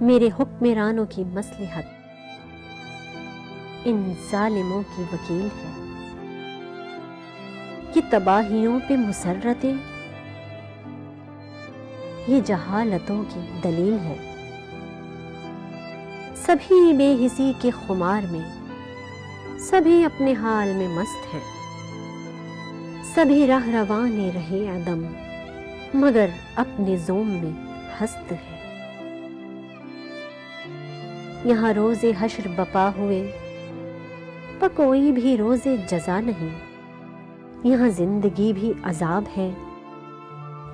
میرے حکمرانوں کی مصلحت ان ظالموں کی وکیل ہے، یہ تباہیوں پہ مسرتیں یہ جہالتوں کی دلیل ہے۔ سبھی بے حسی کے خمار میں، سبھی اپنے حال میں مست ہیں، سبھی راہ رواں رہے عدم مگر اپنے زوم میں ہست ہے۔ یہاں روز حشر بپا ہوئے پر کوئی بھی روز جزا نہیں، یہاں زندگی بھی عذاب ہے،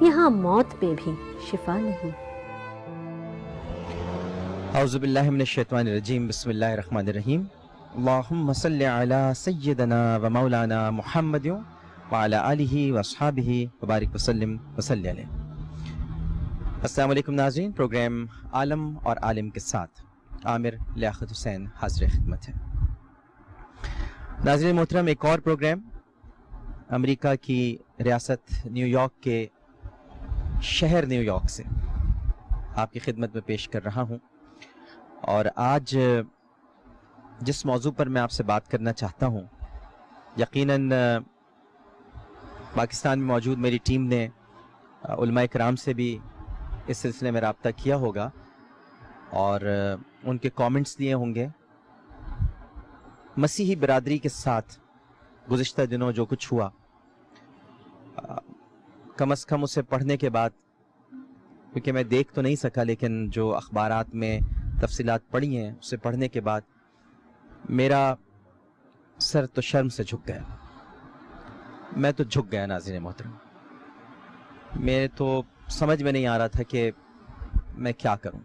یہاں موت میں بھی شفا نہیں۔ اعوذ باللہ من الشیطان الرجیم، بسم اللہ الرحمن الرحیم۔ اللہم صلی علی سیدنا و مولانا محمد وعلی آلہ واصحابہ وبارک وسلم وصلی علیہ۔ السلام علیکم ناظرین، پروگرام عالم اور عالم کے ساتھ عامر لیاقت حسین حاضر خدمت ہے۔ ناظرین محترم، ایک اور پروگرام امریکہ کی ریاست نیو یارک کے شہر نیو یارک سے آپ کی خدمت میں پیش کر رہا ہوں، اور آج جس موضوع پر میں آپ سے بات کرنا چاہتا ہوں، یقیناً پاکستان میں موجود میری ٹیم نے علماء کرام سے بھی اس سلسلے میں رابطہ کیا ہوگا اور ان کے کامنٹس دیے ہوں گے۔ مسیحی برادری کے ساتھ گزشتہ دنوں جو کچھ ہوا، کم از کم اسے پڑھنے کے بعد، کیونکہ میں دیکھ تو نہیں سکا لیکن جو اخبارات میں تفصیلات پڑھی ہیں اسے پڑھنے کے بعد میرا سر تو شرم سے جھک گیا، میں تو جھک گیا ناظرین محترم۔ میرے تو سمجھ میں نہیں آ رہا تھا کہ میں کیا کروں۔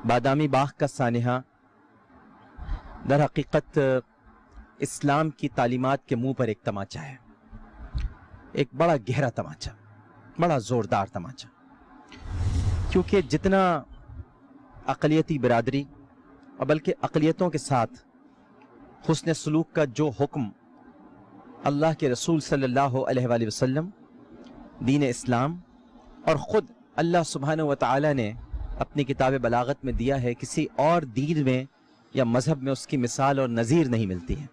بادامی باغ کا سانحہ در حقیقت اسلام کی تعلیمات کے منہ پر ایک تماچا ہے، ایک بڑا گہرا تماچا، بڑا زوردار تماچا، کیونکہ جتنا اقلیتی برادری اور بلکہ اقلیتوں کے ساتھ حسن سلوک کا جو حکم اللہ کے رسول صلی اللہ علیہ وآلہ وسلم، دین اسلام اور خود اللہ سبحانہ و تعالی نے اپنی کتاب بلاغت میں دیا ہے، کسی اور دین میں یا مذہب میں اس کی مثال اور نظیر نہیں ملتی ہے۔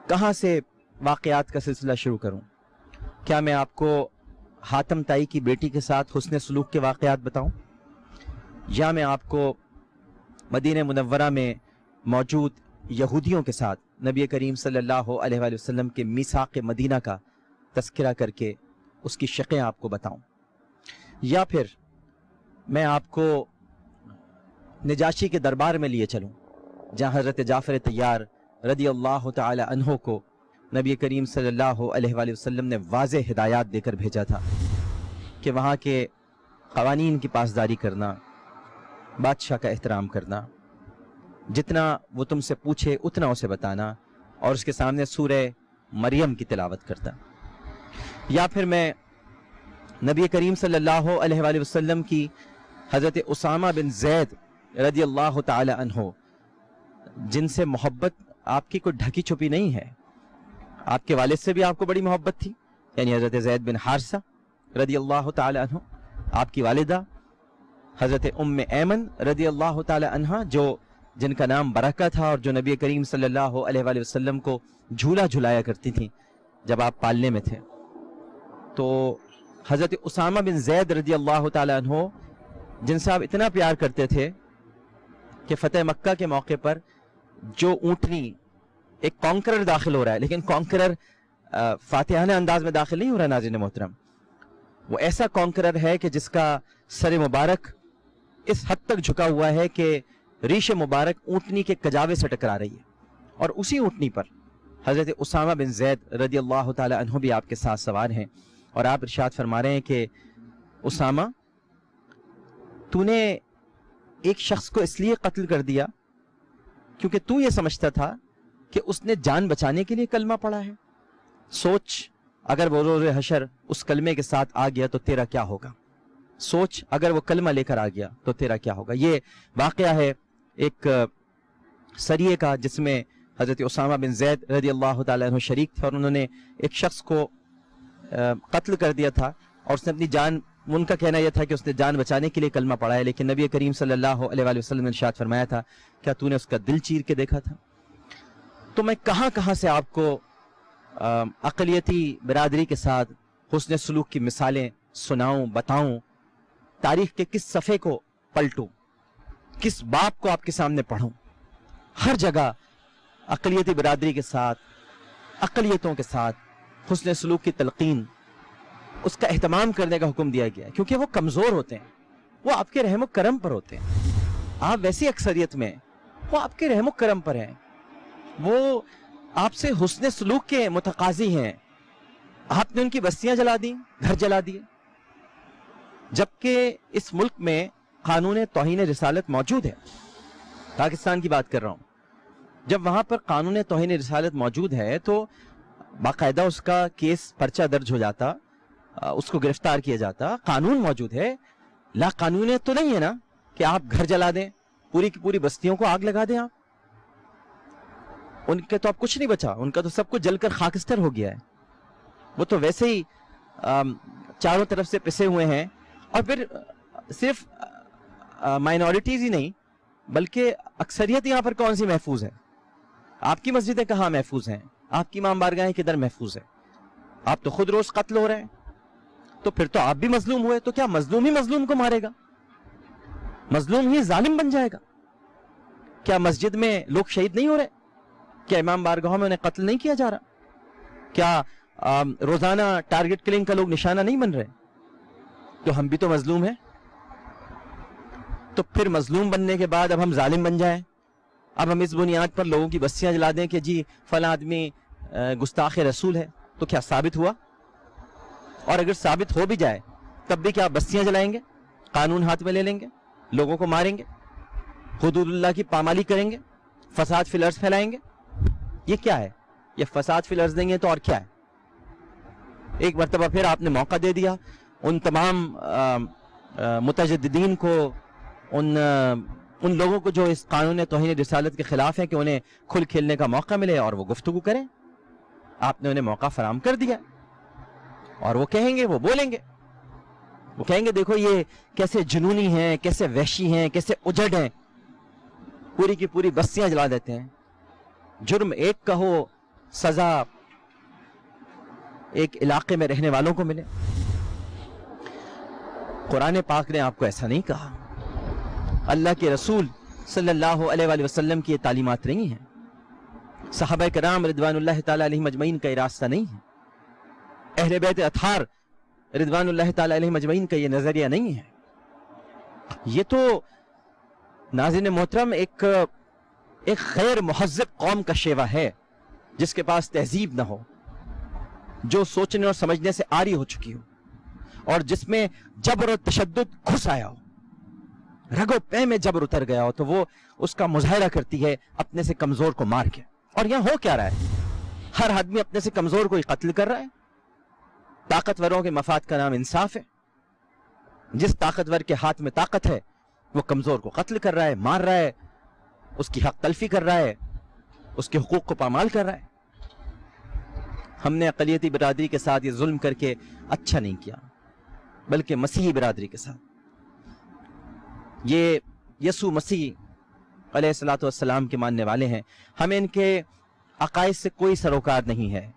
کہاں سے واقعات کا سلسلہ شروع کروں؟ کیا میں آپ کو حاتم تائی کی بیٹی کے ساتھ حسن سلوک کے واقعات بتاؤں، یا میں آپ کو مدینہ منورہ میں موجود یہودیوں کے ساتھ نبی کریم صلی اللہ علیہ وآلہ وسلم کے میثاق مدینہ کا تذکرہ کر کے اس کی شقیں آپ کو بتاؤں، یا پھر میں آپ کو نجاشی کے دربار میں لیے چلوں جہاں حضرت جعفر طیار رضی اللہ تعالی عنہ کو نبی کریم صلی اللہ علیہ وآلہ وسلم نے واضح ہدایات دے کر بھیجا تھا کہ وہاں کے قوانین کی پاسداری کرنا، بادشاہ کا احترام کرنا، جتنا وہ تم سے پوچھے اتنا اسے بتانا، اور اس کے سامنے سورہ مریم کی تلاوت کرتا۔ یا پھر میں نبی کریم صلی اللہ علیہ وآلہ وسلم کی حضرت اسامہ بن زید رضی اللہ تعالی عنہ، جن سے محبت آپ کی کوئی ڈھکی چھپی نہیں ہے، آپ کے والد سے بھی آپ کو بڑی محبت تھی، یعنی حضرت زید بن حارثہ رضی اللہ تعالی عنہ، آپ کی والدہ حضرت ام ایمن رضی اللہ تعالی عنہ، جن کا نام برکہ تھا اور جو نبی کریم صلی اللہ علیہ وآلہ وسلم کو جھولا جھلایا کرتی تھیں جب آپ پالنے میں تھے۔ تو حضرت اسامہ بن زید رضی اللہ تعالی عنہ، جن سے آپ اتنا پیار کرتے تھے کہ فتح مکہ کے موقع پر جو اونٹنی، ایک کانکرر داخل ہو رہا ہے لیکن کانکرر فاتحانہ انداز میں داخل نہیں ہو رہا ناظرین محترم، وہ ایسا کانکرر ہے کہ جس کا سر مبارک اس حد تک جھکا ہوا ہے کہ ریش مبارک اونٹنی کے کجاوے سے ٹکرا رہی ہے، اور اسی اونٹنی پر حضرت اسامہ بن زید رضی اللہ تعالی عنہ بھی آپ کے ساتھ سوار ہیں، اور آپ ارشاد فرما رہے ہیں کہ اسامہ، تو نے ایک شخص کو اس لیے قتل کر دیا کیونکہ تو یہ سمجھتا تھا کہ اس نے جان بچانے کے لیے کلمہ پڑھا ہے۔ سوچ اگر وہ روز حشر اس کلمے کے ساتھ آ گیا تو تیرا کیا ہوگا، سوچ اگر وہ کلمہ لے کر آ گیا تو تیرا کیا ہوگا۔ یہ واقعہ ہے ایک سریے کا جس میں حضرت اسامہ بن زید رضی اللہ تعالیٰ عنہ شریک تھے، اور انہوں نے ایک شخص کو قتل کر دیا تھا، اور اس نے اپنی جان ان کا کہنا یہ تھا کہ اس نے جان بچانے کے لیے کلمہ پڑھا ہے، لیکن نبی کریم صلی اللہ علیہ وآلہ وسلم نے ارشاد فرمایا تھا کیا تو نے اس کا دل چیر کے دیکھا تھا؟ تو میں کہاں کہاں سے آپ کو اقلیتی برادری کے ساتھ حسن سلوک کی مثالیں سناؤں، بتاؤں، تاریخ کے کس صفحے کو پلٹوں، کس باب کو آپ کے سامنے پڑھوں۔ ہر جگہ اقلیتی برادری کے ساتھ، اقلیتوں کے ساتھ حسن سلوک کی تلقین، اس کا اہتمام کرنے کا حکم دیا گیا ہے، کیونکہ وہ کمزور ہوتے ہیں، وہ آپ کے رحم و کرم پر ہوتے ہیں۔ آپ ویسی اکثریت میں، وہ آپ کے رحم و کرم پر ہیں، وہ آپ سے حسن سلوک کے متقاضی ہیں۔ آپ نے ان کی بستیاں جلا دیں، گھر جلا دیے، جبکہ اس ملک میں قانون توہین رسالت موجود ہے۔ پاکستان کی بات کر رہا ہوں، جب وہاں پر قانون توہین رسالت موجود ہے تو باقاعدہ اس کا کیس پرچہ درج ہو جاتا، اس کو گرفتار کیا جاتا، قانون موجود ہے۔ لا قانونیت تو نہیں ہے نا کہ آپ گھر جلا دیں، پوری کی پوری بستیوں کو آگ لگا دیں۔ آپ ان کے تو اب کچھ نہیں بچا، ان کا تو سب کچھ جل کر خاکستر ہو گیا ہے، وہ تو ویسے ہی چاروں طرف سے پسے ہوئے ہیں۔ اور پھر صرف مائنورٹیز ہی نہیں بلکہ اکثریت یہاں پر کون سی محفوظ ہے؟ آپ کی مسجدیں کہاں محفوظ ہیں؟ آپ کی امام بارگاہیں کدھر محفوظ ہے؟ آپ تو خود روز قتل ہو رہے ہیں، تو پھر تو آپ بھی مظلوم ہوئے، تو کیا مظلوم ہی مظلوم کو مارے گا؟ مظلوم ہی ظالم بن جائے گا؟ کیا مسجد میں لوگ شہید نہیں ہو رہے؟ کیا امام بارگاہوں میں انہیں قتل نہیں کیا جا رہا؟ کیا روزانہ ٹارگٹ کلنگ کا لوگ نشانہ نہیں بن رہے؟ تو ہم بھی تو مظلوم ہیں۔ تو پھر مظلوم بننے کے بعد اب ہم ظالم بن جائیں، اب ہم اس بنیاد پر لوگوں کی بستیاں جلا دیں کہ جی فلاں آدمی گستاخ رسول ہے، تو کیا ثابت ہوا؟ اور اگر ثابت ہو بھی جائے تب بھی کیا بستیاں جلائیں گے، قانون ہاتھ میں لے لیں گے، لوگوں کو ماریں گے، حدود اللہ کی پامالی کریں گے، فساد فی الارض پھیلائیں گے؟ یہ کیا ہے؟ یہ فساد فی الارض نہیں ہے تو اور کیا ہے؟ ایک مرتبہ پھر آپ نے موقع دے دیا ان تمام متجددین کو، ان لوگوں کو جو اس قانون توہین رسالت کے خلاف ہیں کہ انہیں کھل کھیلنے کا موقع ملے اور وہ گفتگو کریں۔ آپ نے انہیں موقع فراہم کر دیا، اور وہ کہیں گے، وہ بولیں گے، وہ کہیں گے دیکھو یہ کیسے جنونی ہیں، کیسے وحشی ہیں، کیسے اجڑ ہیں، پوری کی پوری بستیاں جلا دیتے ہیں۔ جرم ایک کا ہو، سزا ایک علاقے میں رہنے والوں کو ملے۔ قرآن پاک نے آپ کو ایسا نہیں کہا، اللہ کے رسول صلی اللہ علیہ وآلہ وسلم کی یہ تعلیمات نہیں ہیں، صحابہ کرام رضوان اللہ تعالی علیہم اجمعین کا یہ راستہ نہیں ہے، اہل بیت اطہار رضوان اللہ تعالی علیہم اجمعین کا یہ نظریہ نہیں ہے۔ یہ تو ناظرین محترم ایک غیر مہذب قوم کا شیوہ ہے، جس کے پاس تہذیب نہ ہو، جو سوچنے اور سمجھنے سے عاری ہو چکی ہو، اور جس میں جبر و تشدد گھس آیا ہو، رگ و پے میں جبر اتر گیا ہو، تو وہ اس کا مظاہرہ کرتی ہے اپنے سے کمزور کو مار کے۔ اور یہاں ہو کیا رہا ہے؟ ہر آدمی اپنے سے کمزور کو ہی قتل کر رہا ہے۔ طاقتوروں کے مفاد کا نام انصاف ہے، جس طاقتور کے ہاتھ میں طاقت ہے وہ کمزور کو قتل کر رہا ہے، مار رہا ہے، اس کی حق تلفی کر رہا ہے، اس کے حقوق کو پامال کر رہا ہے۔ ہم نے اقلیتی برادری کے ساتھ یہ ظلم کر کے اچھا نہیں کیا، بلکہ مسیحی برادری کے ساتھ، یہ یسوع مسیح علیہ الصلوۃ والسلام کے ماننے والے ہیں، ہمیں ان کے عقائد سے کوئی سروکار نہیں ہے،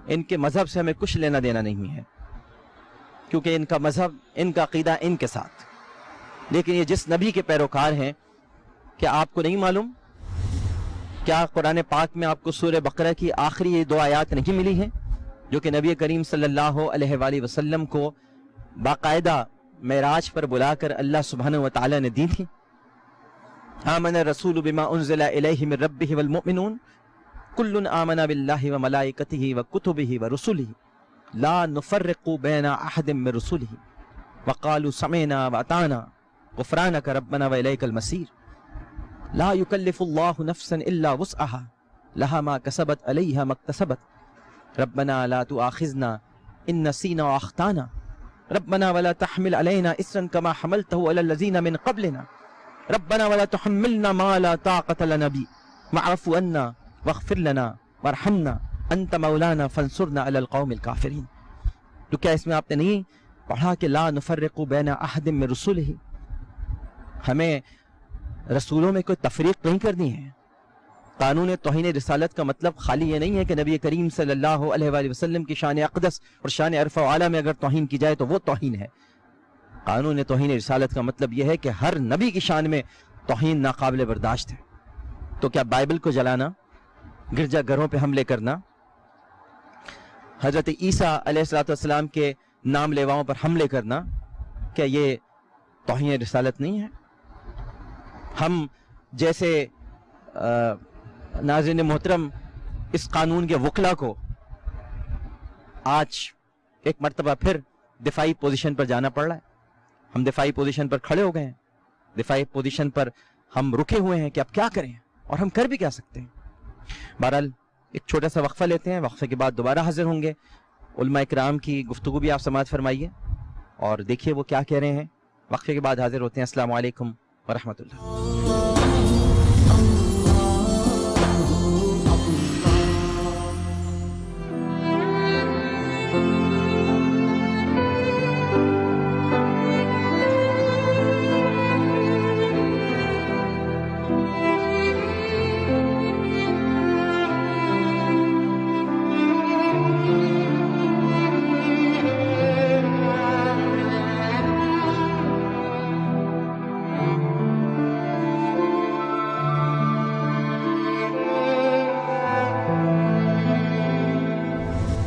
ان کے مذہب سے ہمیں کچھ لینا دینا نہیں ہے، کیونکہ ان کا مذہب، ان کا عقیدہ ان کے ساتھ۔ لیکن یہ جس نبی کے پیروکار ہیں، کیا آپ کو نہیں معلوم؟ کیا قرآن پاک میں آپ کو سورہ بقرہ کی آخری یہ 2 آیات نہیں ملی ہیں جو کہ نبی کریم صلی اللہ علیہ وآلہ وسلم کو باقاعدہ معراج پر بلا کر اللہ سبحانہ وتعالی نے دی تھی؟ آمن الرسول بما انزل الیہ من ربہ والمؤمنون کل آمن باللہ وملائکتہ وکتبہ ورسلہ لا نفرق بین احد من رسلہ وقالوا سمعنا واطعنا غفرانک ربنا والیک المصیر لا يكلف الله نفسا الا وسعها لها ما كسبت عليها ما اكتسبت ربنا لا تؤاخذنا ان نسينا واخطانا ربنا ولا تحمل علينا اسرا كما حملته على الذين من قبلنا ربنا ولا تحملنا ما لا طاقة لنا به واعف عنا واغفر لنا وارحمنا انت مولانا فانصرنا على القوم الكافرين۔ تو کیا اس میں آپ نے نہیں پڑھا کہ لا نفرق بین احد من رسلہ، ہمیں رسولوں میں کوئی تفریق نہیں کرنی ہے۔ قانون توہین رسالت کا مطلب خالی یہ نہیں ہے کہ نبی کریم صلی اللہ علیہ وآلہ وسلم کی شان اقدس اور شان عرف و عالی میں اگر توہین کی جائے تو وہ توہین ہے۔ قانون توہین رسالت کا مطلب یہ ہے کہ ہر نبی کی شان میں توہین ناقابل برداشت ہے۔ تو کیا بائبل کو جلانا، گرجا گھروں پہ حملے کرنا، حضرت عیسیٰ علیہ السلام کے نام لیواؤں پر حملے کرنا، کیا یہ توہین رسالت نہیں ہے؟ ہم جیسے ناظرین محترم اس قانون کے وکلا کو آج ایک مرتبہ پھر دفاعی پوزیشن پر جانا پڑ رہا ہے۔ ہم دفاعی پوزیشن پر کھڑے ہو گئے ہیں، دفاعی پوزیشن پر ہم رکے ہوئے ہیں کہ اب کیا کریں اور ہم کر بھی کیا سکتے ہیں۔ بہرحال ایک چھوٹا سا وقفہ لیتے ہیں، وقفے کے بعد دوبارہ حاضر ہوں گے۔ علماء کرام کی گفتگو بھی آپ سماعت فرمائیے اور دیکھیے وہ کیا کہہ رہے ہیں۔ وقفے کے بعد حاضر ہوتے ہیں۔ السلام علیکم ورحمۃ اللہ۔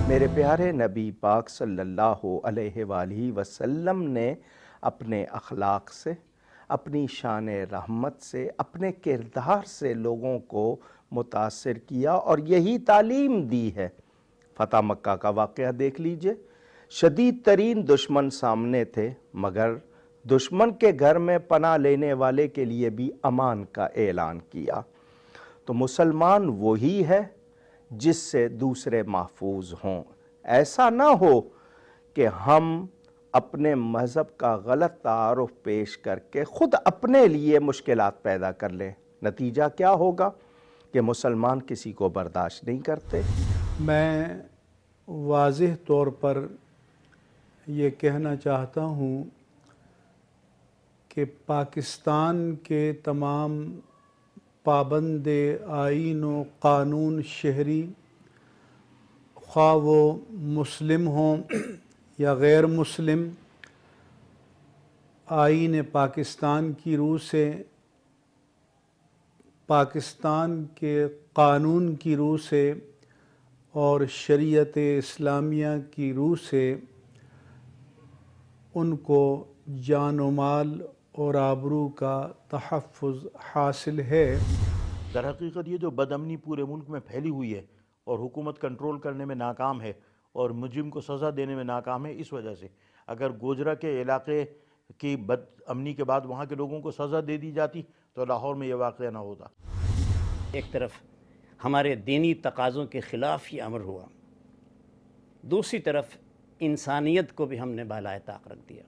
میرے پیارے نبی پاک صلی اللہ علیہ وآلہ وسلم نے اپنے اخلاق سے، اپنی شان رحمت سے، اپنے کردار سے لوگوں کو متاثر کیا اور یہی تعلیم دی ہے۔ فتح مکہ کا واقعہ دیکھ لیجئے، شدید ترین دشمن سامنے تھے، مگر دشمن کے گھر میں پناہ لینے والے کے لیے بھی امان کا اعلان کیا۔ تو مسلمان وہی ہے جس سے دوسرے محفوظ ہوں۔ ایسا نہ ہو کہ ہم اپنے مذہب کا غلط تعارف پیش کر کے خود اپنے لیے مشکلات پیدا کر لیں۔ نتیجہ کیا ہوگا کہ مسلمان کسی کو برداشت نہیں کرتے۔ میں واضح طور پر یہ کہنا چاہتا ہوں کہ پاکستان کے تمام پابند آئین و قانون شہری، خواہ وہ مسلم ہوں یا غیر مسلم، آئین پاکستان کی روح سے، پاکستان کے قانون کی روح سے اور شریعت اسلامیہ کی روح سے ان کو جان و مال اور آبرو کا تحفظ حاصل ہے۔ در حقیقت یہ جو بد امنی پورے ملک میں پھیلی ہوئی ہے اور حکومت کنٹرول کرنے میں ناکام ہے اور مجرم کو سزا دینے میں ناکام ہے، اس وجہ سے اگر گوجرا کے علاقے کی بد امنی کے بعد وہاں کے لوگوں کو سزا دے دی جاتی تو لاہور میں یہ واقعہ نہ ہوتا۔ ایک طرف ہمارے دینی تقاضوں کے خلاف یہ امر ہوا، دوسری طرف انسانیت کو بھی ہم نے بالائے طاق رکھ دیا۔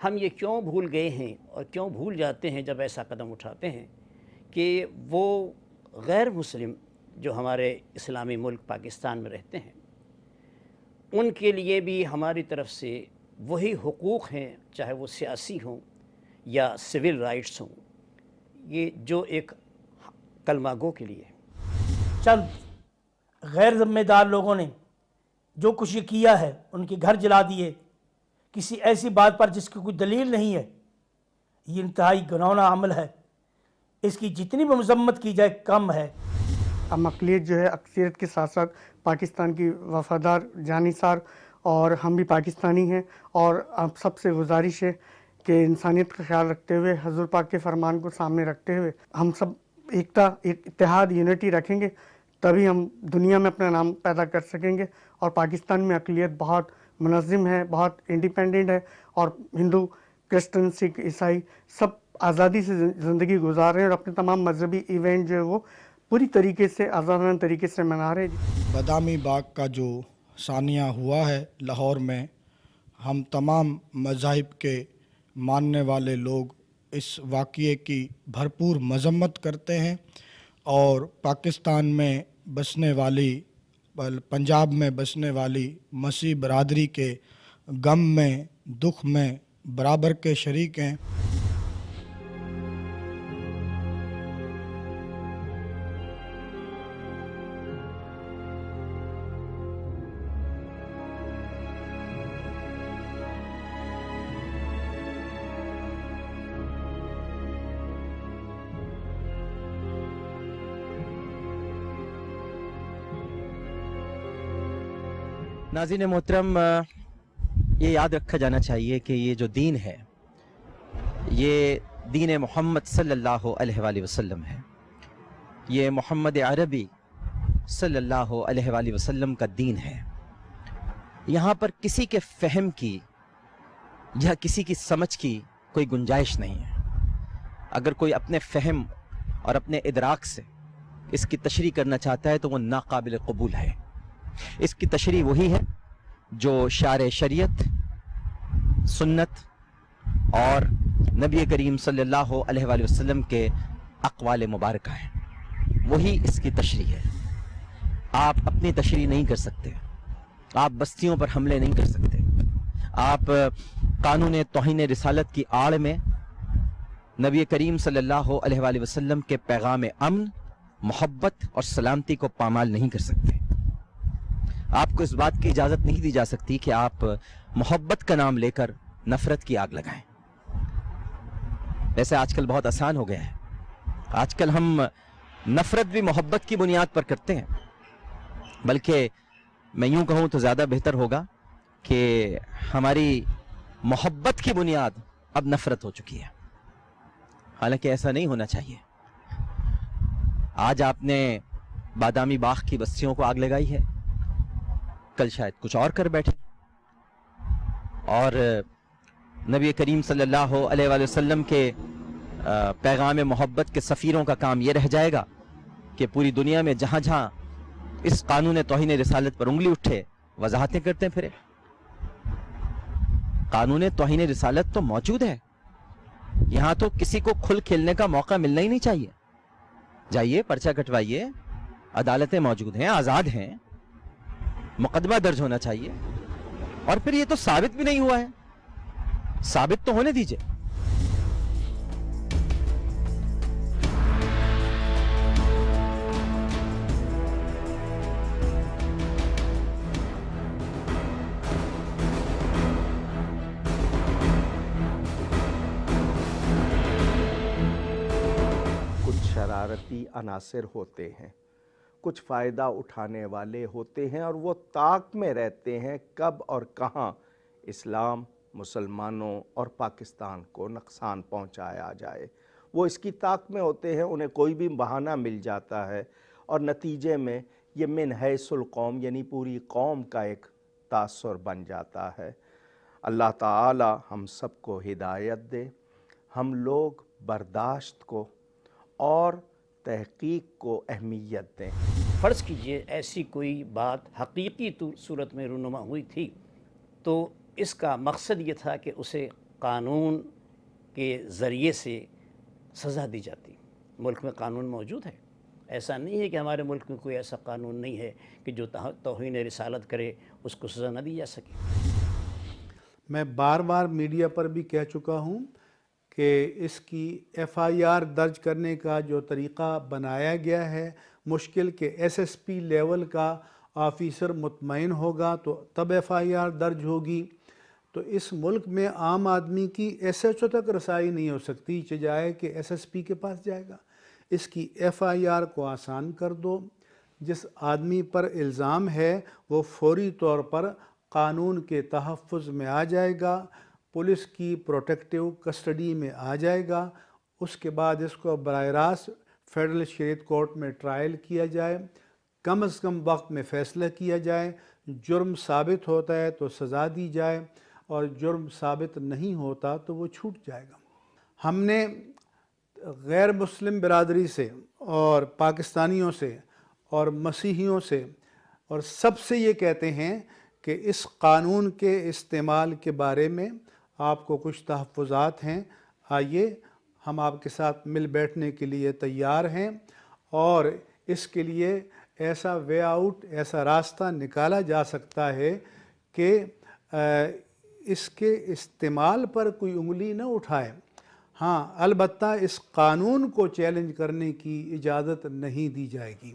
ہم یہ کیوں بھول گئے ہیں اور کیوں بھول جاتے ہیں جب ایسا قدم اٹھاتے ہیں کہ وہ غیر مسلم جو ہمارے اسلامی ملک پاکستان میں رہتے ہیں ان کے لیے بھی ہماری طرف سے وہی حقوق ہیں، چاہے وہ سیاسی ہوں یا سول رائٹس ہوں، یہ جو ایک کلمہ گو کے لیے۔ چند غیر ذمہ دار لوگوں نے جو کچھ یہ کیا ہے، ان کے گھر جلا دیے کسی ایسی بات پر جس کی کوئی دلیل نہیں ہے، یہ انتہائی گھناؤنا عمل ہے۔ اس کی جتنی بھی مذمت کی جائے کم ہے۔ ہم اقلیت جو ہے اکثریت کے ساتھ ساتھ پاکستان کی وفادار جانثار، اور ہم بھی پاکستانی ہیں، اور آپ سب سے گزارش ہے کہ انسانیت کا خیال رکھتے ہوئے، حضور پاک کے فرمان کو سامنے رکھتے ہوئے ہم سب اتحاد یونٹی رکھیں گے، تبھی ہم دنیا میں اپنا نام پیدا کر سکیں گے۔ اور پاکستان میں اقلیت بہت منظم ہے، بہت انڈیپینڈنٹ ہے، اور ہندو، کرسچن، سکھ، عیسائی سب آزادی سے زندگی گزار رہے ہیں اور اپنے تمام مذہبی ایونٹ جو ہے وہ پوری طریقے سے آزادانہ طریقے سے منا رہے ہیں۔ بادامی باغ کا جو ثانیہ ہوا ہے لاہور میں، ہم تمام مذاہب کے ماننے والے لوگ اس واقعے کی بھرپور مذمت کرتے ہیں، اور پاکستان میں بسنے والی، پنجاب میں بسنے والی مسیح برادری کے غم میں دکھ میں برابر کے شریک ہیں۔ ناظرین محترم، یہ یاد رکھا جانا چاہیے کہ یہ جو دین ہے یہ دین محمد صلی اللہ علیہ وآلہ وسلم ہے۔ یہ محمد عربی صلی اللہ علیہ وآلہ وسلم کا دین ہے۔ یہاں پر کسی کے فہم کی یا کسی کی سمجھ کی کوئی گنجائش نہیں ہے۔ اگر کوئی اپنے فہم اور اپنے ادراک سے اس کی تشریح کرنا چاہتا ہے تو وہ ناقابل قبول ہے۔ اس کی تشریح وہی ہے جو شارع شریعت، سنت اور نبی کریم صلی اللہ علیہ وآلہ وسلم کے اقوال مبارکہ ہیں، وہی اس کی تشریح ہے۔ آپ اپنی تشریح نہیں کر سکتے، آپ بستیوں پر حملے نہیں کر سکتے، آپ قانون توہین رسالت کی آڑ میں نبی کریم صلی اللہ علیہ وآلہ وسلم کے پیغام امن، محبت اور سلامتی کو پامال نہیں کر سکتے۔ آپ کو اس بات کی اجازت نہیں دی جا سکتی کہ آپ محبت کا نام لے کر نفرت کی آگ لگائیں۔ ویسے آج کل بہت آسان ہو گیا ہے، آج کل ہم نفرت بھی محبت کی بنیاد پر کرتے ہیں، بلکہ میں یوں کہوں تو زیادہ بہتر ہوگا کہ ہماری محبت کی بنیاد اب نفرت ہو چکی ہے، حالانکہ ایسا نہیں ہونا چاہیے۔ آج آپ نے بادامی باغ کی بستیوں کو آگ لگائی ہے، کل شاید کچھ اور کر بیٹھے، اور نبی کریم صلی اللہ علیہ وآلہ وسلم کے پیغام محبت کے سفیروں کا کام یہ رہ جائے گا کہ پوری دنیا میں جہاں جہاں اس قانون توہین رسالت پر انگلی اٹھے وضاحتیں کرتے پھرے۔ قانون توہین رسالت تو موجود ہے، یہاں تو کسی کو کھل کھیلنے کا موقع ملنا ہی نہیں چاہیے۔ جائیے پرچہ کٹوائیے، عدالتیں موجود ہیں، آزاد ہیں، مقدمہ درج ہونا چاہیے۔ اور پھر یہ تو ثابت بھی نہیں ہوا ہے، ثابت تو ہونے دیجئے۔ کچھ شرارتی عناصر ہوتے ہیں، کچھ فائدہ اٹھانے والے ہوتے ہیں، اور وہ طاق میں رہتے ہیں کب اور کہاں اسلام، مسلمانوں اور پاکستان کو نقصان پہنچایا جائے۔ وہ اس کی طاق میں ہوتے ہیں، انہیں کوئی بھی بہانہ مل جاتا ہے، اور نتیجے میں یہ من حیث القوم یعنی پوری قوم کا ایک تاثر بن جاتا ہے۔ اللہ تعالی ہم سب کو ہدایت دے، ہم لوگ برداشت کو اور تحقیق کو اہمیت دیں۔ فرض کیجئے ایسی کوئی بات حقیقی صورت میں رونما ہوئی تھی تو اس کا مقصد یہ تھا کہ اسے قانون کے ذریعے سے سزا دی جاتی۔ ملک میں قانون موجود ہے، ایسا نہیں ہے کہ ہمارے ملک میں کوئی ایسا قانون نہیں ہے کہ جو توہین رسالت کرے اس کو سزا نہ دی جا سکے۔ میں بار بار میڈیا پر بھی کہہ چکا ہوں کہ اس کی ایف آئی آر درج کرنے کا جو طریقہ بنایا گیا ہے مشکل کہ ایس ایس پی لیول کا آفیسر مطمئن ہوگا تو تب ایف آئی آر درج ہوگی۔ تو اس ملک میں عام آدمی کی ایس ایچ او تک رسائی نہیں ہو سکتی چجائے کہ ایس ایس پی کے پاس جائے گا۔ اس کی ایف آئی آر کو آسان کر دو، جس آدمی پر الزام ہے وہ فوری طور پر قانون کے تحفظ میں آ جائے گا، پولیس کی پروٹیکٹیو کسٹڈی میں آ جائے گا، اس کے بعد اس کو براہ راست فیڈرل شریعت کورٹ میں ٹرائل کیا جائے، کم از کم وقت میں فیصلہ کیا جائے، جرم ثابت ہوتا ہے تو سزا دی جائے اور جرم ثابت نہیں ہوتا تو وہ چھوٹ جائے گا۔ ہم نے غیر مسلم برادری سے اور پاکستانیوں سے اور مسیحیوں سے اور سب سے یہ کہتے ہیں کہ اس قانون کے استعمال کے بارے میں آپ کو کچھ تحفظات ہیں، آئیے ہم آپ کے ساتھ مل بیٹھنے کے لیے تیار ہیں اور اس کے لیے ایسا وے آؤٹ، ایسا راستہ نکالا جا سکتا ہے کہ اس کے استعمال پر کوئی انگلی نہ اٹھائے. ہاں البتہ اس قانون کو چیلنج کرنے کی اجازت نہیں دی جائے گی.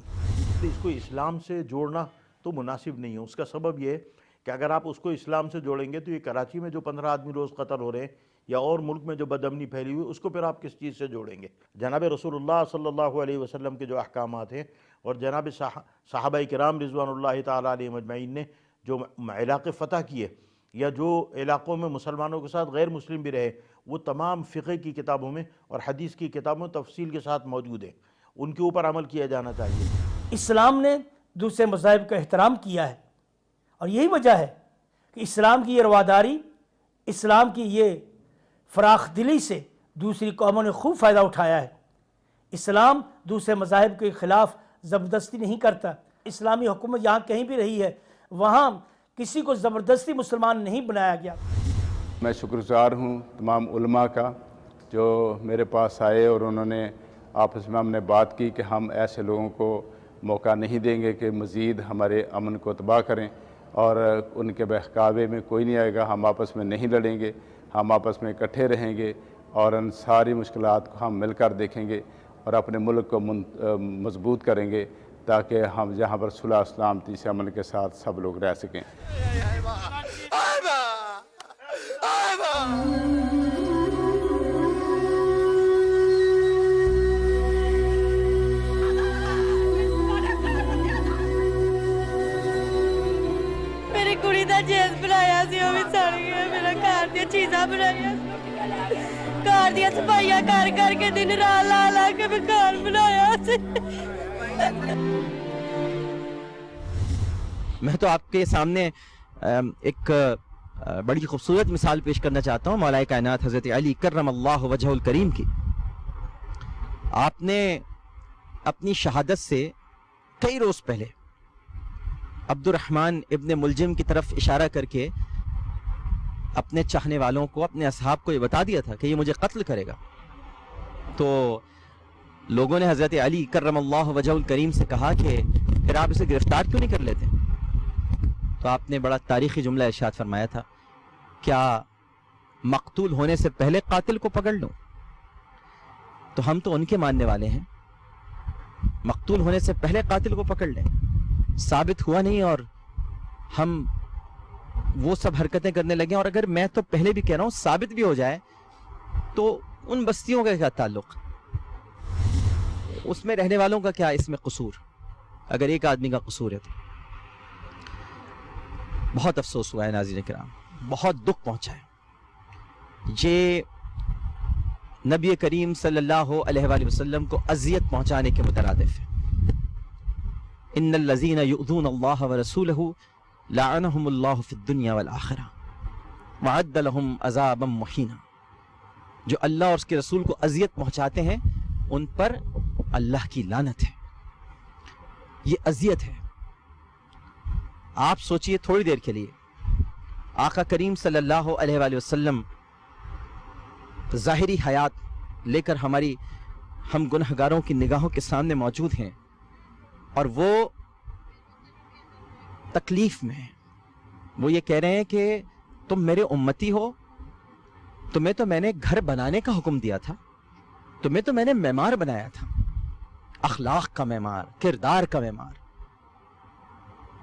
اس کو اسلام سے جوڑنا تو مناسب نہیں ہے. اس کا سبب یہ ہے کہ اگر آپ اس کو اسلام سے جوڑیں گے تو یہ کراچی میں جو 15 آدمی روز قتل ہو رہے ہیں یا اور ملک میں جو بدامنی پھیلی ہوئی اس کو پھر آپ کس چیز سے جوڑیں گے؟ جناب رسول اللہ صلی اللہ علیہ وسلم کے جو احکامات ہیں اور جناب صحابہ کرام رضوان اللہ تعالیٰ علیہم اجمعین نے جو علاقے فتح کیے یا جو علاقوں میں مسلمانوں کے ساتھ غیر مسلم بھی رہے، وہ تمام فقہ کی کتابوں میں اور حدیث کی کتابوں میں تفصیل کے ساتھ موجود ہیں. ان کے اوپر عمل کیا جانا چاہیے. اسلام نے دوسرے مذاہب کا احترام کیا ہے، اور یہی وجہ ہے کہ اسلام کی یہ رواداری، اسلام کی یہ فراخ دلی سے دوسری قوموں نے خوب فائدہ اٹھایا ہے. اسلام دوسرے مذاہب کے خلاف زبردستی نہیں کرتا. اسلامی حکومت یہاں کہیں بھی رہی ہے، وہاں کسی کو زبردستی مسلمان نہیں بنایا گیا. میں شکرگزار ہوں تمام علماء کا جو میرے پاس آئے اور انہوں نے آپس میں ہم نے بات کی کہ ہم ایسے لوگوں کو موقع نہیں دیں گے کہ مزید ہمارے امن کو تباہ کریں، اور ان کے بہکاوے میں کوئی نہیں آئے گا. ہم آپس میں نہیں لڑیں گے، ہم آپس میں اکٹھے رہیں گے اور ان ساری مشکلات کو ہم مل کر دیکھیں گے اور اپنے ملک کو مضبوط کریں گے تاکہ ہم جہاں پر صلح و سلامتی سے امن کے ساتھ سب لوگ رہ سکیں. میری کڑی دا جیل بنایا سی وہ بھی سڑ گیا. میرا گھر دیا چیزاں بنایا، گھر دیا صفائیاں کر کر کے دن رات لا لا کے میں گھر بنایا سی. میں تو آپ کے سامنے ایک بڑی خوبصورت مثال پیش کرنا چاہتا ہوں مولا کائنات حضرت علی کرم اللہ وجہ الکریم کی. آپ نے اپنی شہادت سے کئی روز پہلے عبد الرحمن ابن ملجم کی طرف اشارہ کر کے اپنے چاہنے والوں کو، اپنے اصحاب کو یہ بتا دیا تھا کہ یہ مجھے قتل کرے گا. تو لوگوں نے حضرت علی کرم اللہ وجہ الکریم سے کہا کہ پھر آپ اسے گرفتار کیوں نہیں کر لیتے؟ تو آپ نے بڑا تاریخی جملہ ارشاد فرمایا تھا، کیا مقتول ہونے سے پہلے قاتل کو پکڑ لوں؟ تو ہم تو ان کے ماننے والے ہیں، مقتول ہونے سے پہلے قاتل کو پکڑ لیں. ثابت ہوا نہیں اور ہم وہ سب حرکتیں کرنے لگے. اور اگر میں تو پہلے بھی کہہ رہا ہوں ثابت بھی ہو جائے تو ان بستیوں کا کیا تعلق؟ اس میں رہنے والوں کا کیا اس میں قصور؟ اگر ایک آدمی کا قصور ہے تو بہت افسوس ہوا ہے ناظرین کرام، بہت دکھ پہنچا ہے. یہ نبی کریم صلی اللہ علیہ وآلہ وسلم کو اذیت پہنچانے کے مترادف ہے. ان الذین یؤذون اللہ ورسولہ لعنہم اللہ فی الدنیا والآخرہ وعد لہم عذابا مہینا. جو اللہ اور اس کے رسول کو اذیت پہنچاتے ہیں ان پر اللہ کی لعنت ہے. یہ اذیت ہے. آپ سوچئے تھوڑی دیر کے لیے آقا کریم صلی اللہ علیہ وآلہ وسلم ظاہری حیات لے کر ہم گنہگاروں کی نگاہوں کے سامنے موجود ہیں اور وہ تکلیف میں ہیں. وہ یہ کہہ رہے ہیں کہ تم میرے امتی ہو، تمہیں تو میں نے گھر بنانے کا حکم دیا تھا، تمہیں تو میں نے معمار بنایا تھا، اخلاق کا معمار، کردار کا معمار،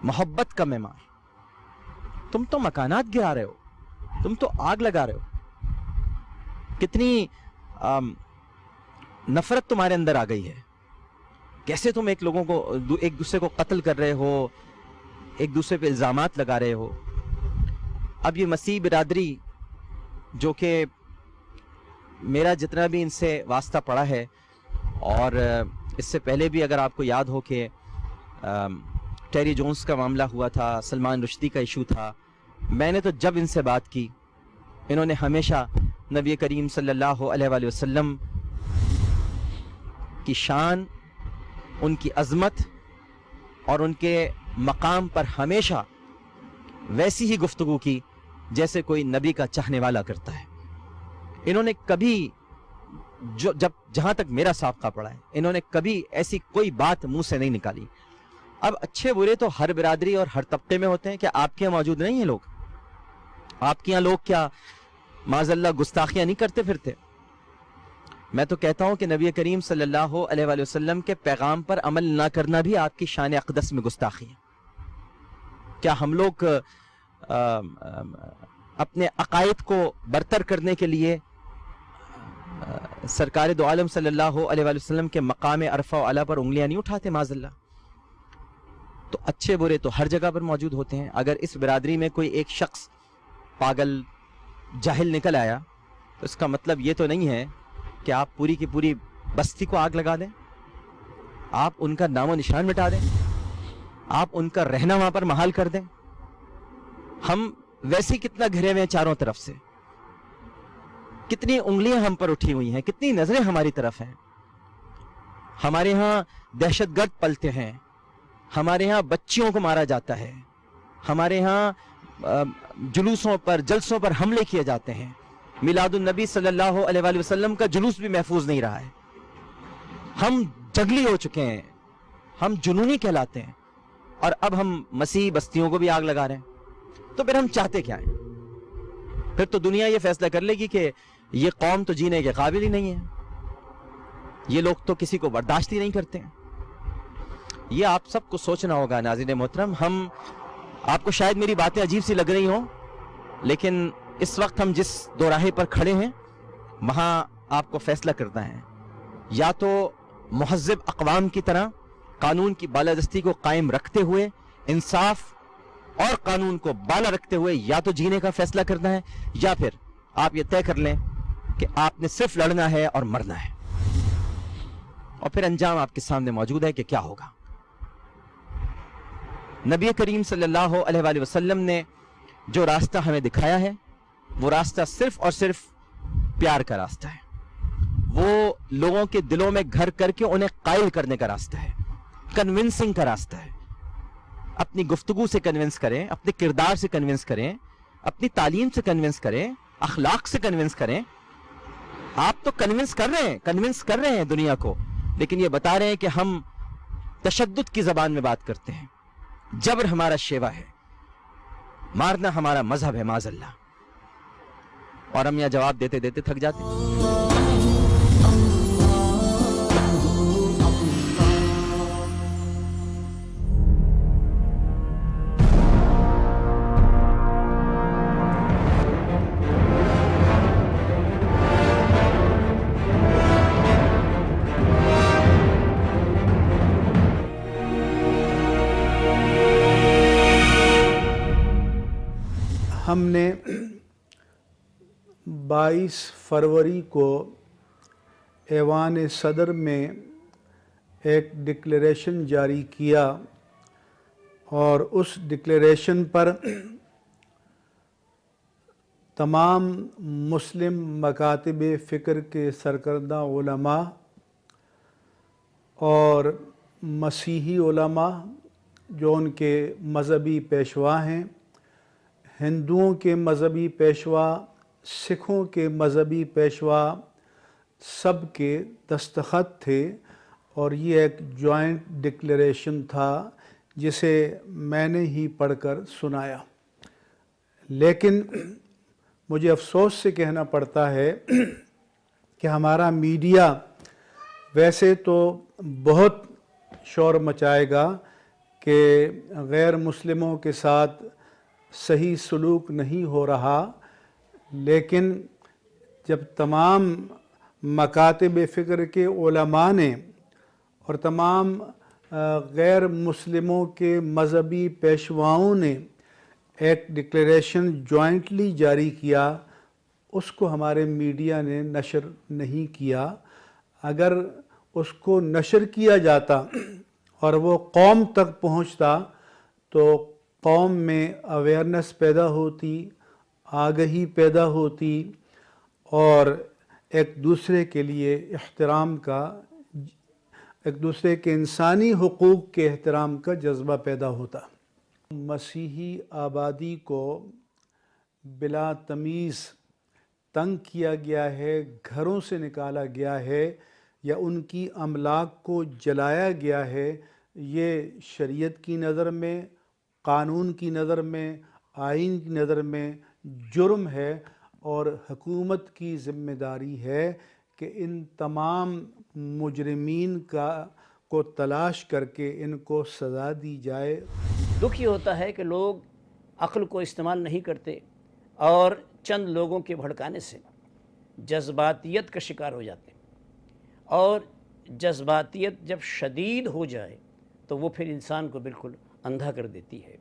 محبت کا معمار. تم تو مکانات گرا رہے ہو، تم تو آگ لگا رہے ہو. کتنی نفرت تمہارے اندر آ گئی ہے. کیسے تم ایک دوسرے کو قتل کر رہے ہو، ایک دوسرے پہ الزامات لگا رہے ہو. اب یہ مسیح برادری جو کہ میرا جتنا بھی ان سے واسطہ پڑا ہے، اور اس سے پہلے بھی اگر آپ کو یاد ہو کہ ٹیری جونز کا معاملہ ہوا تھا، سلمان رشدی کا ایشو تھا، میں نے تو جب ان سے بات کی انہوں نے ہمیشہ نبی کریم صلی اللہ علیہ وآلہ وسلم کی شان، ان کی عظمت اور ان کے مقام پر ہمیشہ ویسی ہی گفتگو کی جیسے کوئی نبی کا چاہنے والا کرتا ہے. انہوں نے کبھی جہاں تک میرا سابقہ پڑا ہے انہوں نے کبھی ایسی کوئی بات منہ سے نہیں نکالی. اب اچھے برے تو ہر برادری اور ہر طبقے میں ہوتے ہیں. کیا آپ کے موجود نہیں ہیں لوگ؟ آپ کے یہاں لوگ کیا معاذ اللہ گستاخیاں نہیں کرتے پھرتے؟ میں تو کہتا ہوں کہ نبی کریم صلی اللہ علیہ وآلہ وسلم کے پیغام پر عمل نہ کرنا بھی آپ کی شان اقدس میں گستاخی ہے۔ کیا ہم لوگ اپنے عقائد کو برتر کرنے کے لیے سرکار دو عالم صلی اللہ علیہ وآلہ وسلم کے مقام عرفہ و علا پر انگلیاں نہیں اٹھاتے معاذ اللہ؟ تو اچھے برے تو ہر جگہ پر موجود ہوتے ہیں۔ اگر اس برادری میں کوئی ایک شخص پاگل جاہل نکل آیا تو اس کا مطلب یہ تو نہیں ہے کہ آپ پوری کی پوری بستی کو آگ لگا دیں، آپ ان کا نام و نشان مٹا دیں، آپ ان کا رہنا وہاں پر محال کر دیں۔ ہم ویسے کتنا گھرے ہوئے ہیں چاروں طرف سے، کتنی انگلیاں ہم پر اٹھی ہوئی ہیں، کتنی نظریں ہماری طرف ہیں۔ ہمارے ہاں دہشت گرد پلتے ہیں، ہمارے ہاں بچیوں کو مارا جاتا ہے، ہمارے ہاں جلوسوں پر جلسوں پر حملے کیے جاتے ہیں۔ میلاد النبی صلی اللہ علیہ وآلہ وسلم کا جلوس بھی محفوظ نہیں رہا ہے۔ ہم جنگلی ہو چکے ہیں، ہم جنونی کہلاتے ہیں، اور اب ہم مسیحی بستیوں کو بھی آگ لگا رہے ہیں۔ تو پھر ہم چاہتے کیا ہیں؟ پھر تو دنیا یہ فیصلہ کر لے گی کہ یہ قوم تو جینے کے قابل ہی نہیں ہے، یہ لوگ تو کسی کو برداشت ہی نہیں کرتے ہیں۔ یہ آپ سب کو سوچنا ہوگا ناظرین محترم۔ ہم آپ کو شاید میری باتیں عجیب سی لگ رہی ہوں، لیکن اس وقت ہم جس دوراہے پر کھڑے ہیں وہاں آپ کو فیصلہ کرنا ہے، یا تو مہذب اقوام کی طرح قانون کی بالادستی کو قائم رکھتے ہوئے، انصاف اور قانون کو بالا رکھتے ہوئے یا تو جینے کا فیصلہ کرنا ہے، یا پھر آپ یہ طے کر لیں کہ آپ نے صرف لڑنا ہے اور مرنا ہے، اور پھر انجام آپ کے سامنے موجود ہے کہ کیا ہوگا۔ نبی کریم صلی اللہ علیہ وآلہ وسلم نے جو راستہ ہمیں دکھایا ہے وہ راستہ صرف اور صرف پیار کا راستہ ہے، وہ لوگوں کے دلوں میں گھر کر کے انہیں قائل کرنے کا راستہ ہے، کنونسنگ کا راستہ ہے۔ اپنی گفتگو سے کنونس کریں، اپنے کردار سے کنونس کریں، اپنی تعلیم سے کنونس کریں، اخلاق سے کنونس کریں۔ آپ تو کنونس کر رہے ہیں دنیا کو، لیکن یہ بتا رہے ہیں کہ ہم تشدد کی زبان میں بات کرتے ہیں، جبر ہمارا شیوا ہے، مارنا ہمارا مذہب ہے معاذ اللہ، اور ہم یہاں جواب دیتے دیتے تھک جاتے ہیں۔ ہم نے 22 فروری کو ایوان صدر میں ایک ڈکلیریشن جاری کیا، اور اس ڈکلیریشن پر تمام مسلم مکاتب فکر کے سرکردہ علماء اور مسیحی علماء جو ان کے مذہبی پیشوا ہیں، ہندوؤں کے مذہبی پیشوا، سکھوں کے مذہبی پیشوا، سب کے دستخط تھے، اور یہ ایک جوائنٹ ڈکلیریشن تھا جسے میں نے ہی پڑھ کر سنایا۔ لیکن مجھے افسوس سے کہنا پڑتا ہے کہ ہمارا میڈیا ویسے تو بہت شور مچائے گا کہ غیر مسلموں کے ساتھ صحیح سلوک نہیں ہو رہا، لیکن جب تمام مکاتب فکر کے علماء نے اور تمام غیر مسلموں کے مذہبی پیشواؤں نے ایک ڈکلیریشن جوائنٹلی جاری کیا، اس کو ہمارے میڈیا نے نشر نہیں کیا۔ اگر اس کو نشر کیا جاتا اور وہ قوم تک پہنچتا تو قوم میں اویئرنس پیدا ہوتی، آگہی پیدا ہوتی، اور ایک دوسرے کے لیے احترام کا، ایک دوسرے کے انسانی حقوق کے احترام کا جذبہ پیدا ہوتا۔ مسیحی آبادی کو بلا تمیز تنگ کیا گیا ہے، گھروں سے نکالا گیا ہے، یا ان کی املاک کو جلایا گیا ہے۔ یہ شریعت کی نظر میں، قانون کی نظر میں، آئین کی نظر میں جرم ہے اور حکومت کی ذمہ داری ہے کہ ان تمام مجرمین کو تلاش کر کے ان کو سزا دی جائے۔ دکھ یہ ہوتا ہے کہ لوگ عقل کو استعمال نہیں کرتے اور چند لوگوں کے بھڑکانے سے جذباتیت کا شکار ہو جاتے ہیں، اور جذباتیت جب شدید ہو جائے تو وہ پھر انسان کو بالکل اندھا کر دیتی ہے۔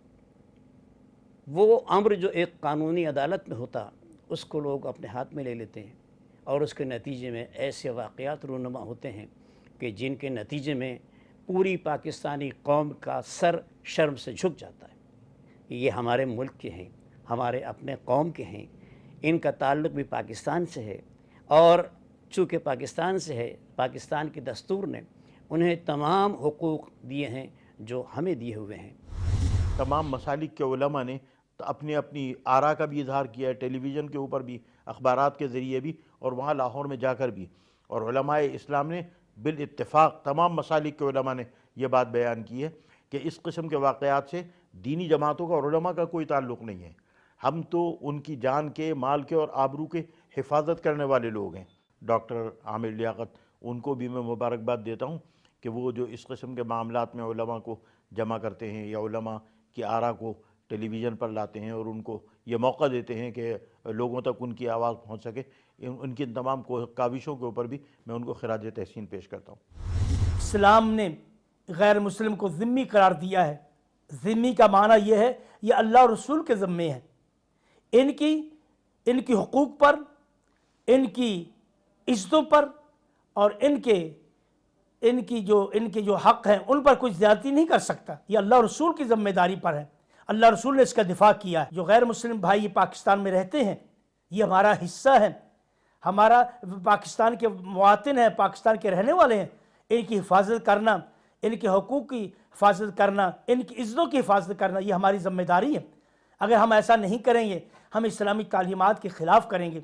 وہ امر جو ایک قانونی عدالت میں ہوتا اس کو لوگ اپنے ہاتھ میں لے لیتے ہیں، اور اس کے نتیجے میں ایسے واقعات رونما ہوتے ہیں کہ جن کے نتیجے میں پوری پاکستانی قوم کا سر شرم سے جھک جاتا ہے۔ یہ ہمارے ملک کے ہیں، ہمارے اپنے قوم کے ہیں، ان کا تعلق بھی پاکستان سے ہے، اور چونکہ پاکستان سے ہے، پاکستان کے دستور نے انہیں تمام حقوق دیے ہیں جو ہمیں دیے ہوئے ہیں۔ تمام مسالک کے علماء نے اپنی اپنی آراء کا بھی اظہار کیا ہے، ٹیلی ویژن کے اوپر بھی، اخبارات کے ذریعے بھی، اور وہاں لاہور میں جا کر بھی، اور علماء اسلام نے بالاتفاق تمام مسالک کے علماء نے یہ بات بیان کی ہے کہ اس قسم کے واقعات سے دینی جماعتوں کا اور علماء کا کوئی تعلق نہیں ہے۔ ہم تو ان کی جان کے، مال کے اور آبرو کے حفاظت کرنے والے لوگ ہیں۔ ڈاکٹر عامر لیاقت، ان کو بھی میں مبارکباد دیتا ہوں کہ وہ جو اس قسم کے معاملات میں علماء کو جمع کرتے ہیں یا علماء کی آراء کو ٹیلی ویژن پر لاتے ہیں اور ان کو یہ موقع دیتے ہیں کہ لوگوں تک ان کی آواز پہنچ سکے۔ ان کی تمام کاوشوں کے اوپر بھی میں ان کو خراج تحسین پیش کرتا ہوں۔ اسلام نے غیر مسلم کو ذمہ قرار دیا ہے۔ ذمہ کا معنی یہ ہے یہ اللہ اور رسول کے ذمے ہے۔ ان کی حقوق پر، ان کی عزتوں پر اور ان کے جو حق ہیں ان پر کوئی زیادتی نہیں کر سکتا۔ یہ اللہ اور رسول کی ذمہ داری پر ہے۔ اللہ رسول نے اس کا دفاع کیا ہے۔ جو غیر مسلم بھائی پاکستان میں رہتے ہیں یہ ہمارا حصہ ہے، ہمارا پاکستان کے مواطن ہیں، پاکستان کے رہنے والے ہیں۔ ان کی حفاظت کرنا، ان کے حقوق کی حفاظت کرنا، ان کی عزتوں کی حفاظت کرنا یہ ہماری ذمہ داری ہے۔ اگر ہم ایسا نہیں کریں گے ہم اسلامی تعلیمات کے خلاف کریں گے۔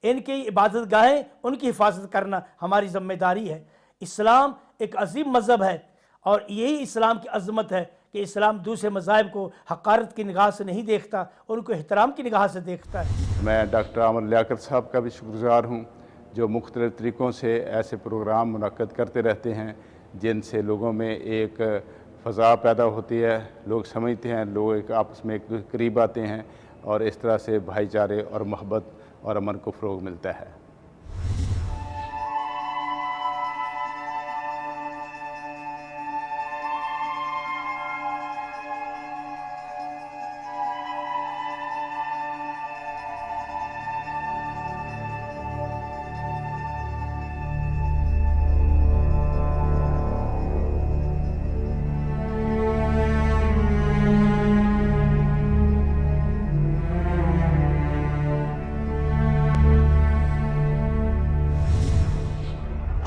ان کی عبادت گاہیں ان کی حفاظت کرنا ہماری ذمہ داری ہے۔ اسلام ایک عظیم مذہب ہے اور یہی اسلام کی عظمت ہے کہ اسلام دوسرے مذاہب کو حقارت کی نگاہ سے نہیں دیکھتا، ان کو احترام کی نگاہ سے دیکھتا ہے۔ میں ڈاکٹر عامر لیاقت صاحب کا بھی شکر گزار ہوں جو مختلف طریقوں سے ایسے پروگرام منعقد کرتے رہتے ہیں جن سے لوگوں میں ایک فضا پیدا ہوتی ہے، لوگ سمجھتے ہیں، لوگ ایک آپس میں ایک دوسرے قریب آتے ہیں اور اس طرح سے بھائی چارے اور محبت اور امن کو فروغ ملتا ہے۔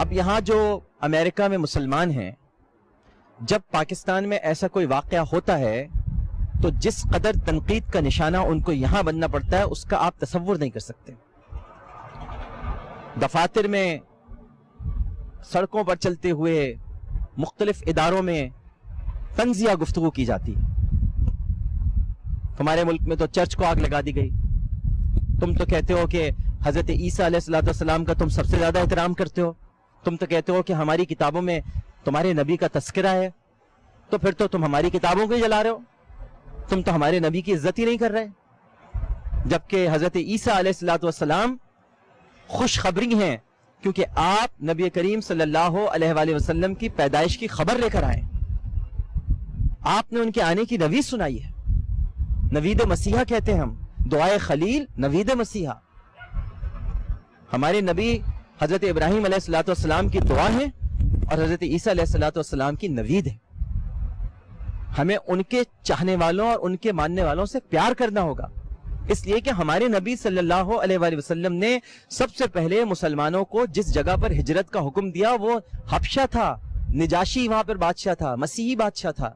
اب یہاں جو امریکہ میں مسلمان ہیں، جب پاکستان میں ایسا کوئی واقعہ ہوتا ہے تو جس قدر تنقید کا نشانہ ان کو یہاں بننا پڑتا ہے اس کا آپ تصور نہیں کر سکتے۔ دفاتر میں، سڑکوں پر چلتے ہوئے، مختلف اداروں میں طنزیہ گفتگو کی جاتی ہے۔ ہمارے ملک میں تو چرچ کو آگ لگا دی گئی۔ تم تو کہتے ہو کہ حضرت عیسیٰ علیہ السلام کا تم سب سے زیادہ احترام کرتے ہو، تم تو کہتے ہو کہ ہماری کتابوں میں تمہارے نبی کا تذکرہ ہے، تو پھر تو تم ہماری کتابوں کو ہی جلا رہے ہو، تم تو ہمارے نبی کی عزت ہی نہیں کر رہے۔ جبکہ حضرت عیسیٰ علیہ السلام خوشخبری ہیں کیونکہ آپ نبی کریم صلی اللہ علیہ وآلہ وسلم کی پیدائش کی خبر لے کر آئے، آپ نے ان کے آنے کی نوید سنائی ہے۔ نوید مسیحا کہتے ہیں ہم، دعائے خلیل نوید مسیحا۔ ہمارے نبی حضرت ابراہیم علیہ السلام کی دعا ہے اور حضرت عیسیٰ علیہ السلام کی نوید ہے۔ ہمیں ان کے چاہنے والوں اور ان کے ماننے والوں سے پیار کرنا ہوگا، اس لیے کہ ہمارے نبی صلی اللہ علیہ وآلہ وسلم نے سب سے پہلے مسلمانوں کو جس جگہ پر ہجرت کا حکم دیا وہ حبشہ تھا، نجاشی وہاں پر بادشاہ تھا، مسیحی بادشاہ تھا۔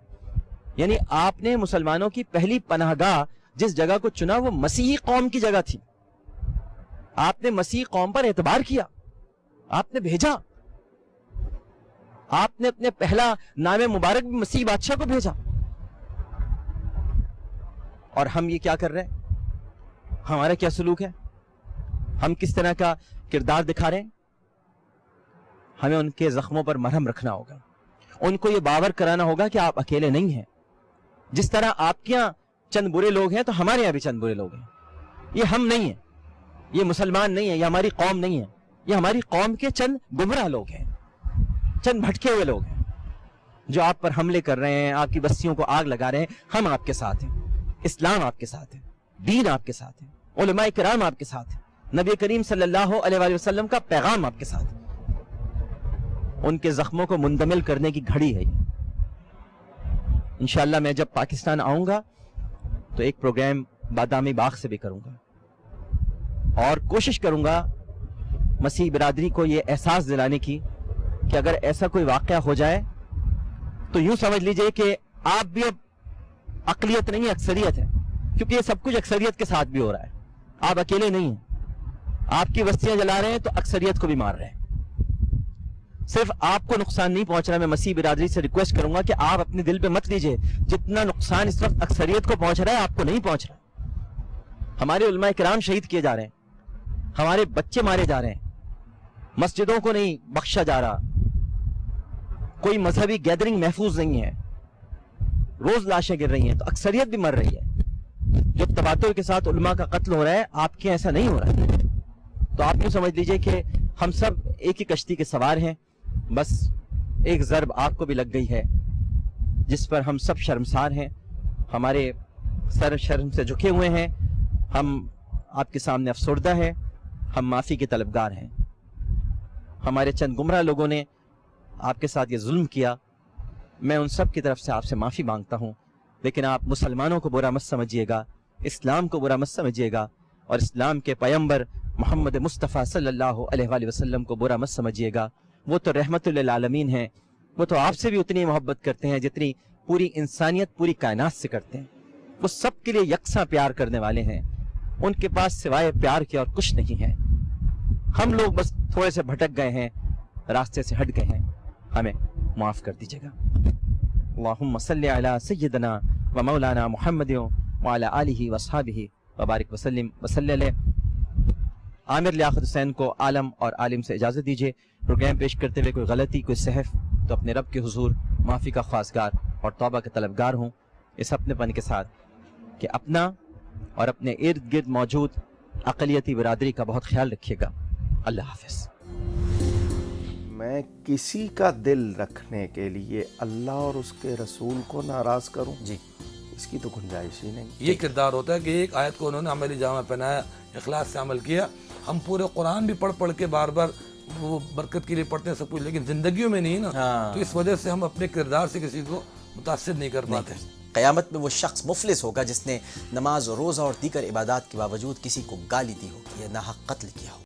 یعنی آپ نے مسلمانوں کی پہلی پناہ گاہ جس جگہ کو چنا وہ مسیحی قوم کی جگہ تھی۔ آپ نے مسیحی قوم پر اعتبار کیا، آپ نے بھیجا، آپ نے اپنے پہلا نام مبارک بھی مسیحی بادشاہ کو بھیجا۔ اور ہم یہ کیا کر رہے ہیں؟ ہمارا کیا سلوک ہے, ہم کس طرح کا کردار دکھا رہے ہیں. ہمیں ان کے زخموں پر مرہم رکھنا ہوگا, ان کو یہ باور کرانا ہوگا کہ آپ اکیلے نہیں ہیں. جس طرح آپ کے یہاں چند برے لوگ ہیں تو ہمارے یہاں بھی چند برے لوگ ہیں. یہ ہم نہیں ہیں, یہ مسلمان نہیں ہیں, یہ ہماری قوم نہیں ہے, یہ ہماری قوم کے چند گمراہ لوگ ہیں, چند بھٹکے ہوئے لوگ ہیں جو آپ پر حملے کر رہے ہیں, آپ کی بستیوں کو آگ لگا رہے ہیں. ہم آپ کے ساتھ ہیں, اسلام آپ کے ساتھ ہے, دین آپ کے ساتھ ہے, علماء کرام آپ کے ساتھ ہیں, نبی کریم صلی اللہ علیہ وآلہ وسلم کا پیغام آپ کے ساتھ ہے. ان کے زخموں کو مندمل کرنے کی گھڑی ہے یہ. انشاءاللہ میں جب پاکستان آؤں گا تو ایک پروگرام بادامی باغ سے بھی کروں گا اور کوشش کروں گا مسیح برادری کو یہ احساس دلانے کی کہ اگر ایسا کوئی واقعہ ہو جائے تو یوں سمجھ لیجئے کہ آپ بھی اب اقلیت نہیں اکثریت ہے, کیونکہ یہ سب کچھ اکثریت کے ساتھ بھی ہو رہا ہے. آپ اکیلے نہیں ہیں, آپ کی بستیاں جلا رہے ہیں تو اکثریت کو بھی مار رہے ہیں. صرف آپ کو نقصان نہیں پہنچ رہا. میں مسیح برادری سے ریکویسٹ کروں گا کہ آپ اپنے دل پہ مت لیجئے, جتنا نقصان اس وقت اکثریت کو پہنچ رہا ہے آپ کو نہیں پہنچ رہا. ہمارے علماء کرام شہید کیے جا رہے ہیں, ہمارے بچے مارے جا رہے ہیں, مسجدوں کو نہیں بخشا جا رہا, کوئی مذہبی گیدرنگ محفوظ نہیں ہے, روز لاشیں گر رہی ہیں تو اکثریت بھی مر رہی ہے. جو تباتر کے ساتھ علماء کا قتل ہو رہا ہے آپ کے ایسا نہیں ہو رہا ہے. تو آپ یوں سمجھ لیجئے کہ ہم سب ایک ہی کشتی کے سوار ہیں, بس ایک ضرب آپ کو بھی لگ گئی ہے جس پر ہم سب شرمسار ہیں. ہمارے سر شرم سے جھکے ہوئے ہیں, ہم آپ کے سامنے افسردہ ہیں, ہم معافی کے طلبگار ہیں. ہمارے چند گمراہ لوگوں نے آپ کے ساتھ یہ ظلم کیا, میں ان سب کی طرف سے آپ سے معافی مانگتا ہوں. لیکن آپ مسلمانوں کو برا مت سمجھیے گا, اسلام کو برا مت سمجھیے گا, اور اسلام کے پیغمبر محمد مصطفیٰ صلی اللہ علیہ وآلہ وسلم کو برا مت سمجھیے گا. وہ تو رحمت للعالمین ہیں, وہ تو آپ سے بھی اتنی محبت کرتے ہیں جتنی پوری انسانیت پوری کائنات سے کرتے ہیں. وہ سب کے لیے یکساں پیار کرنے والے ہیں, ان کے پاس سوائے پیار کے اور کچھ نہیں ہے. ہم لوگ بس تھوڑے سے بھٹک گئے ہیں, راستے سے ہٹ گئے ہیں, ہمیں معاف کر دیجیے گا. اللہم صلی علی سیدنا و مولانا محمد وعلی آلہ واصحابہ وبارک وسلم وصلی علیہ. عامر لیاقت حسین کو عالم اور عالم سے اجازت دیجیے. پروگرام پیش کرتے ہوئے کوئی غلطی کوئی سہف تو اپنے رب کے حضور معافی کا خواستگار اور توبہ کے طلبگار ہوں, اس اپنے پن کے ساتھ کہ اپنا اور اپنے ارد گرد موجود اقلیتی برادری کا بہت خیال رکھیے گا. اللہ حافظ. میں کسی کا دل رکھنے کے لیے اللہ اور اس کے رسول کو ناراض کروں, جی اس کی تو گنجائش ہی نہیں. یہ کردار ہوتا ہے کہ ایک آیت کو انہوں نے عملی جامہ پہنایا, اخلاص سے عمل کیا. ہم پورے قرآن بھی پڑھ کے بار بار وہ برکت کے لیے پڑھتے ہیں سب کچھ, لیکن زندگیوں میں نہیں نا, تو اس وجہ سے ہم اپنے کردار سے کسی کو متاثر نہیں کر پاتے. قیامت میں وہ شخص مفلس ہوگا جس نے نماز و روزہ اور دیگر عبادات کے باوجود کسی کو گالی دی ہوگی یا ناحق قتل کیا ہو.